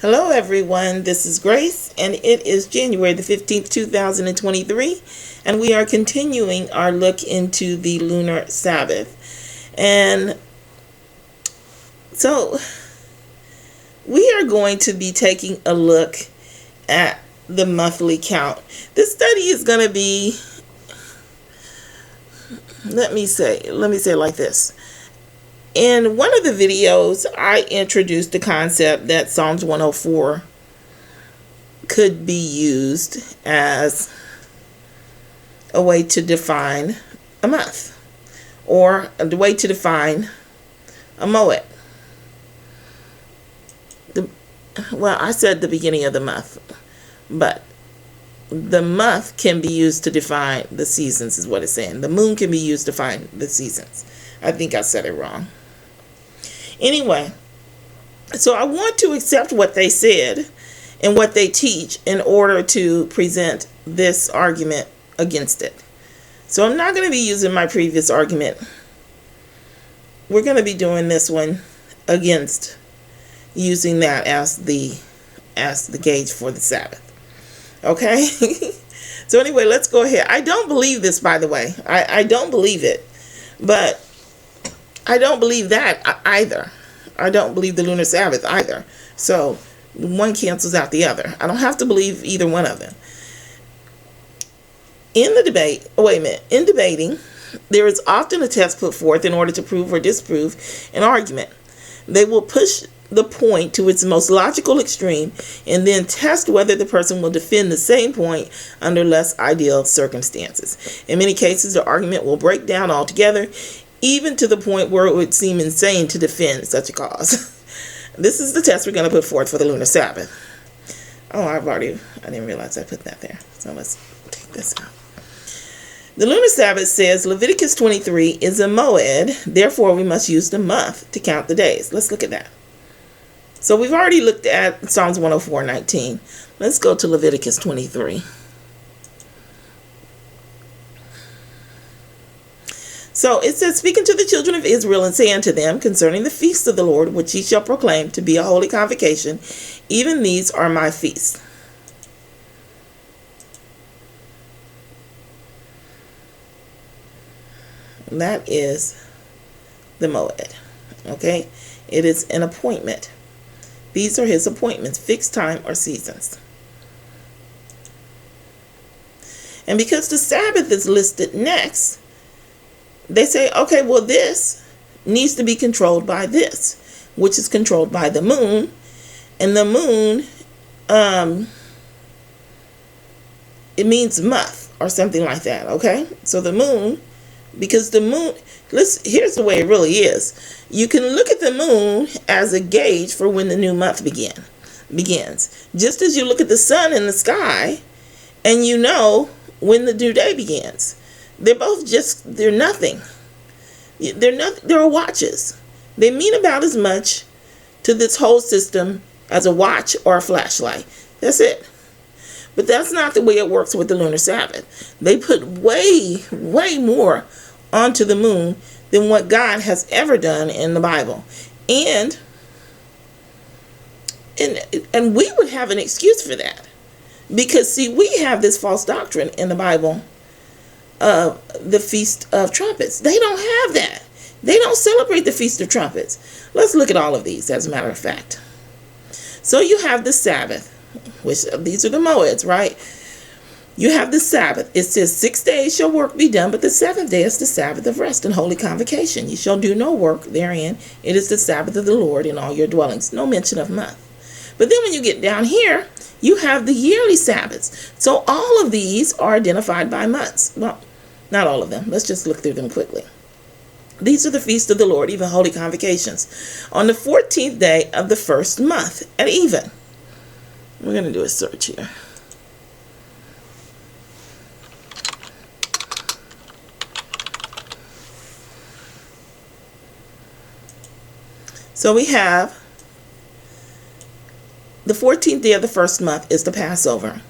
Hello everyone, this is Grace and it is January the 15th, 2023 and we are continuing our look into the Lunar Sabbath. And so we are going to be taking a look at the monthly count. This study is going to be, let me say it like this. In one of the videos, I introduced the concept that Psalms 104 could be used as a way to define a month, or the way to define a moed. Well, I said the beginning of the month, but the month can be used to define the seasons, is what it's saying. The moon can be used to define the seasons. I think I said it wrong. Anyway, so I want to accept what they said and what they teach in order to present this argument against it. So I'm not going to be using my previous argument. We're going to be doing this one against using that as the gauge for the Sabbath. Okay? So anyway, let's go ahead. I don't believe this, by the way. I don't believe it. But I don't believe that either. I don't believe the Lunar Sabbath either. So one cancels out the other. I don't have to believe either one of them. In the debate, in debating, there is often a test put forth in order to prove or disprove an argument. They will push the point to its most logical extreme and then test whether the person will defend the same point under less ideal circumstances. In many cases, the argument will break down altogether, even to the point where it would seem insane to defend such a cause. This is the test we're going to put forth for the Lunar Sabbath. Oh, I didn't realize I put that there. So let's take this out. The Lunar Sabbath says Leviticus 23 is a moed, therefore we must use the month to count the days. Let's look at that. So we've already looked at Psalms 104:19. Let's go to Leviticus 23. So it says, speaking to the children of Israel and saying to them concerning the feasts of the Lord, which ye shall proclaim to be a holy convocation, even these are my feasts. That is the moed. Okay? It is an appointment. These are his appointments, fixed time or seasons. And because the Sabbath is listed next, they say, okay, well, this needs to be controlled by this, which is controlled by the moon. And the moon, it means month or something like that, okay? So the moon, because the moon, here's the way it really is. You can look at the moon as a gauge for when the new month begins. Just as you look at the sun in the sky and you know when the new day begins. They're both they're nothing. They're watches. They mean about as much to this whole system as a watch or a flashlight. That's it. But that's not the way it works with the Lunar Sabbath. They put way, way more onto the moon than what God has ever done in the Bible. And we would have an excuse for that. Because, see, we have this false doctrine in the Bible of the Feast of Trumpets. They don't have that. They don't celebrate the Feast of Trumpets. Let's look at all of these, as a matter of fact. So you have the Sabbath, which these are the moeds, right? You have the Sabbath. It says 6 days shall work be done, but the seventh day is the Sabbath of rest and holy convocation. You shall do no work therein. It is the Sabbath of the Lord in all your dwellings. No mention of month. But then when you get down here, you have the yearly Sabbaths. So all of these are identified by months. Well, not all of them. Let's just look through them quickly. These are the feasts of the Lord, even holy convocations. On the 14th day of the first month at even. We're going to do a search here. So we have the 14th day of the first month is the Passover.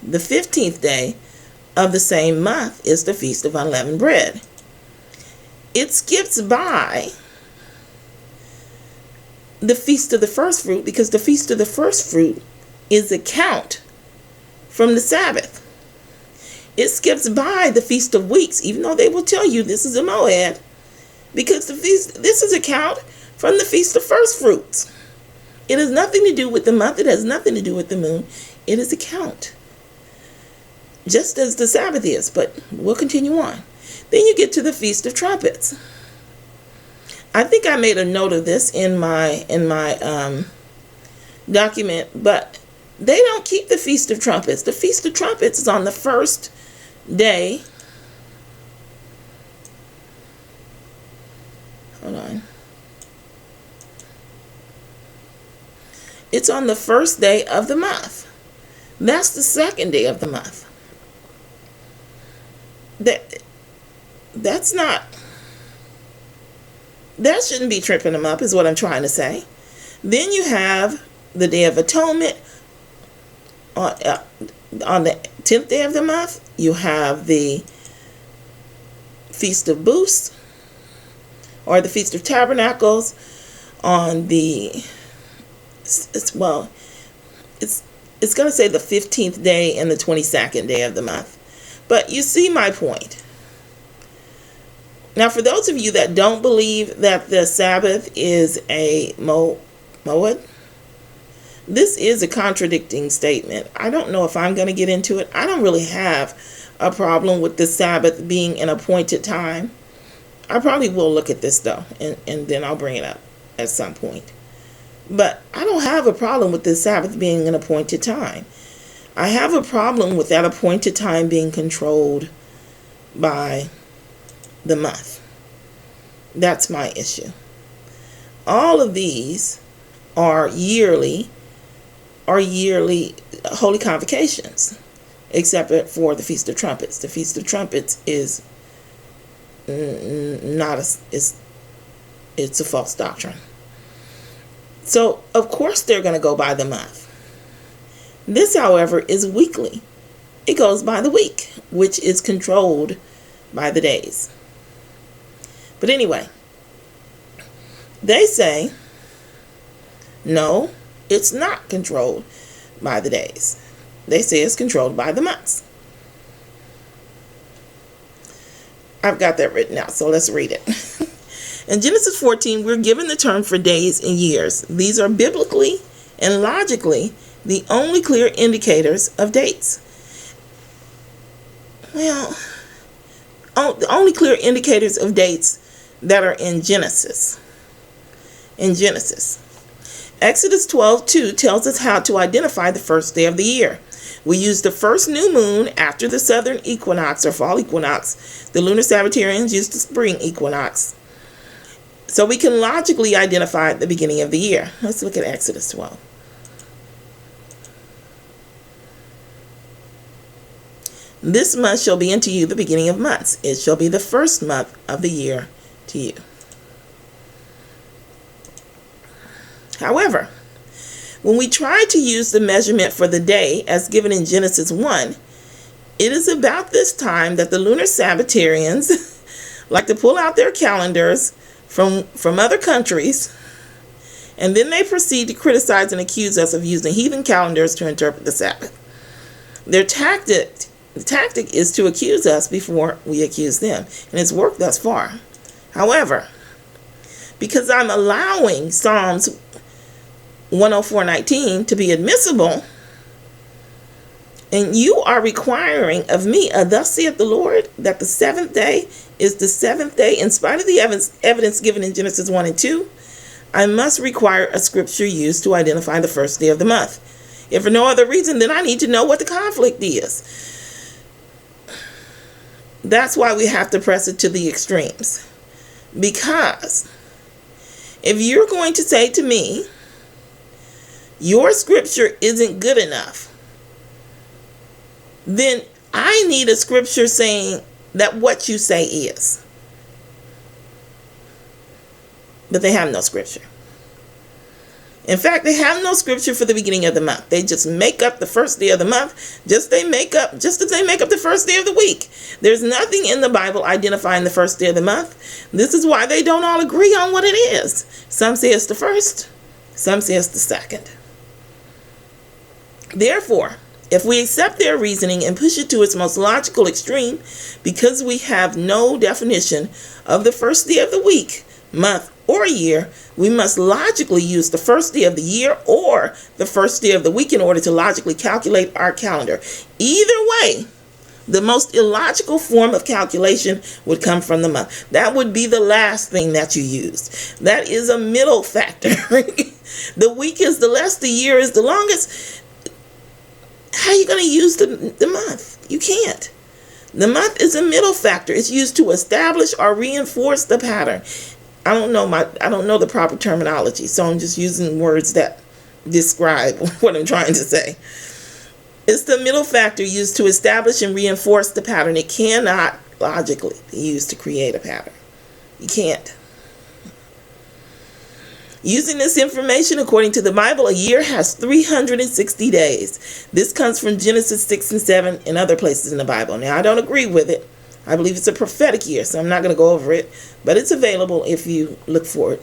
The 15th day of the same month is the Feast of Unleavened Bread. It skips by the Feast of the First Fruit, because the Feast of the First Fruit is a count from the Sabbath. It skips by the Feast of Weeks, even though they will tell you this is a Moed, because this is a count from the Feast of First Fruits. It has nothing to do with the month. It has nothing to do with the moon. It is a count, just as the Sabbath is. But we'll continue on. Then you get to the Feast of Trumpets. I think I made a note of this in my document, but they don't keep the Feast of Trumpets. The Feast of Trumpets is on the first day. Hold on. It's on the first day of the month. That's the second day of the month. That's not... That shouldn't be tripping them up, is what I'm trying to say. Then you have the Day of Atonement. On the 10th day of the month, you have the Feast of Booths, or the Feast of Tabernacles. On the... It's going to say the 15th day and the 22nd day of the month. But you see my point. Now, for those of you that don't believe that the Sabbath is a Moed, this is a contradicting statement. I don't know if I'm going to get into it. I don't really have a problem with the Sabbath being an appointed time. I probably will look at this, though, and then I'll bring it up at some point. But I don't have a problem with the Sabbath being an appointed time. I have a problem with that appointed time being controlled by the month. That's my issue. All of these are yearly holy convocations, except for the Feast of Trumpets. The Feast of Trumpets is it's a false doctrine. So, of course, they're going to go by the month. This, however, is weekly. It goes by the week, which is controlled by the days. But anyway, they say, no, it's not controlled by the days. They say it's controlled by the months. I've got that written out, so let's read it. In Genesis 14, we're given the term for days and years. These are biblically and logically the only clear indicators of dates. Well, the only clear indicators of dates that are in Genesis. Exodus 12:2 tells us how to identify the first day of the year. We use the first new moon after the southern equinox or fall equinox. The Lunar Sabbatarians use the spring equinox. So we can logically identify the beginning of the year. Let's look at Exodus 12. This month shall be unto you the beginning of months. It shall be the first month of the year to you. However, when we try to use the measurement for the day as given in Genesis 1, it is about this time that the Lunar Sabbatarians like to pull out their calendars from other countries, and then they proceed to criticize and accuse us of using heathen calendars to interpret the Sabbath. The tactic is to accuse us before we accuse them, and it's worked thus far. However, because I'm allowing Psalms 104:19 to be admissible, and you are requiring of me, thus saith the Lord, that the seventh day is the seventh day, in spite of the evidence given in Genesis 1 and 2, I must require a scripture used to identify the first day of the month. If for no other reason, then I need to know what the conflict is. That's why we have to press it to the extremes. Because if you're going to say to me, your scripture isn't good enough, then I need a scripture saying that what you say is. But they have no scripture. In fact, they have no scripture for the beginning of the month. They just make up the first day of the month, just as they make up the first day of the week. There's nothing in the Bible identifying the first day of the month. This is why they don't all agree on what it is. Some say it's the first, Some say it's the second. Therefore, if we accept their reasoning and push it to its most logical extreme, because we have no definition of the first day of the week, month, or year, we must logically use the first day of the year or the first day of the week in order to logically calculate our calendar. Either way, the most illogical form of calculation would come from the month. That would be the last thing that you use. That is a middle factor. The week is the less, the year is the longest. How are you going to use the month? You can't. The month is a middle factor. It's used to establish or reinforce the pattern. I don't know the proper terminology, so I'm just using words that describe what I'm trying to say. It's the middle factor used to establish and reinforce the pattern. It cannot logically be used to create a pattern. You can't. Using this information, according to the Bible, a year has 360 days. This comes from Genesis 6 and 7 and other places in the Bible. Now, I don't agree with it. I believe it's a prophetic year, so I'm not going to go over it. But it's available if you look for it,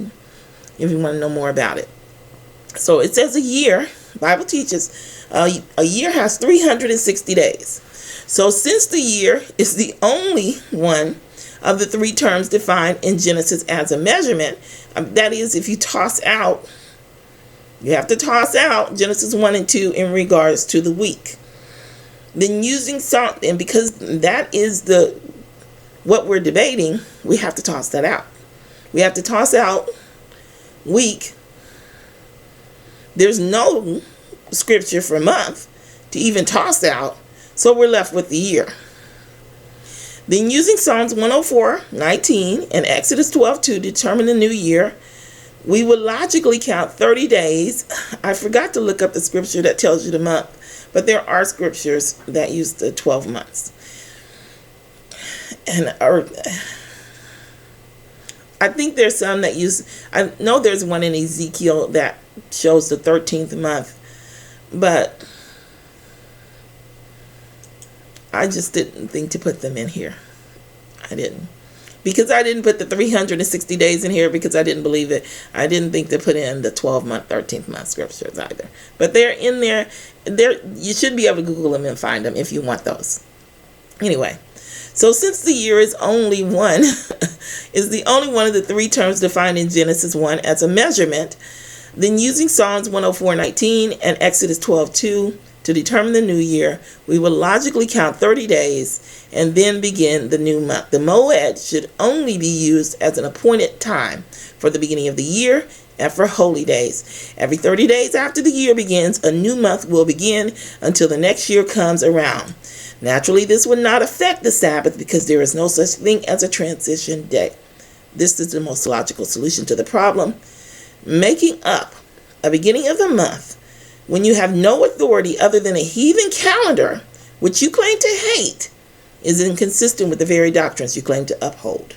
if you want to know more about it. So it says a year, the Bible teaches, a year has 360 days. So since the year is the only one of the three terms defined in Genesis as a measurement, that is, if you toss out, you have to toss out Genesis 1 and 2 in regards to the week. Then using something, because that is what we're debating, we have to toss that out. We have to toss out week. There's no scripture for month to even toss out, so we're left with the year. Then using Psalms 104:19 and Exodus 12:2 to determine the new year, we would logically count 30 days. I forgot to look up the scripture that tells you the month, but there are scriptures that use the 12 months. And I think there's some that use, I know there's one in Ezekiel that shows the 13th month, but I just didn't think to put them in here. I didn't. Because I didn't put the 360 days in here because I didn't believe it. I didn't think to put in the 12-month, 13th month scriptures either. But they're in there. You should be able to Google them and find them if you want those. Anyway, so since the year is only one, is the only one of the three terms defined in Genesis 1 as a measurement, then using Psalms 104:19 and Exodus 12:2 to determine the new year, we will logically count 30 days and then begin the new month. The moed should only be used as an appointed time for the beginning of the year and for holy days. Every 30 days after the year begins, a new month will begin until the next year comes around. Naturally, this would not affect the Sabbath because there is no such thing as a transition day. This is the most logical solution to the problem. Making up a beginning of the month when you have no authority other than a heathen calendar, which you claim to hate, is inconsistent with the very doctrines you claim to uphold.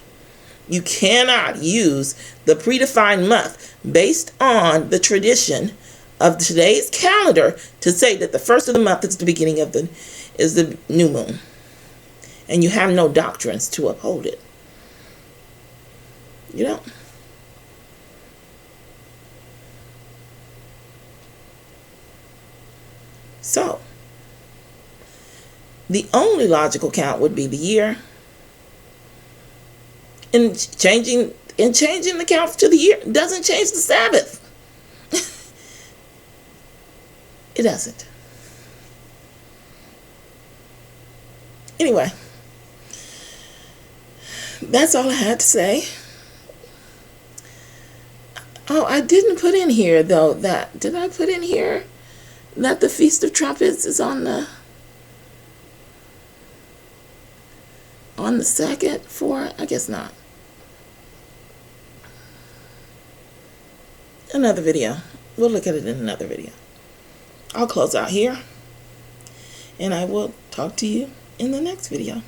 You cannot use the predefined month based on the tradition of today's calendar to say that the first of the month is the beginning of the new moon. And you have no doctrines to uphold it. You don't. So, the only logical count would be the year. And changing the count to the year doesn't change the Sabbath. It doesn't. Anyway, that's all I had to say. Oh, I didn't put in here though did I put in here that the Feast of Trumpets is on the second for? I guess not. Another video. We'll look at it in another video. I'll close out here, and I will talk to you in the next video.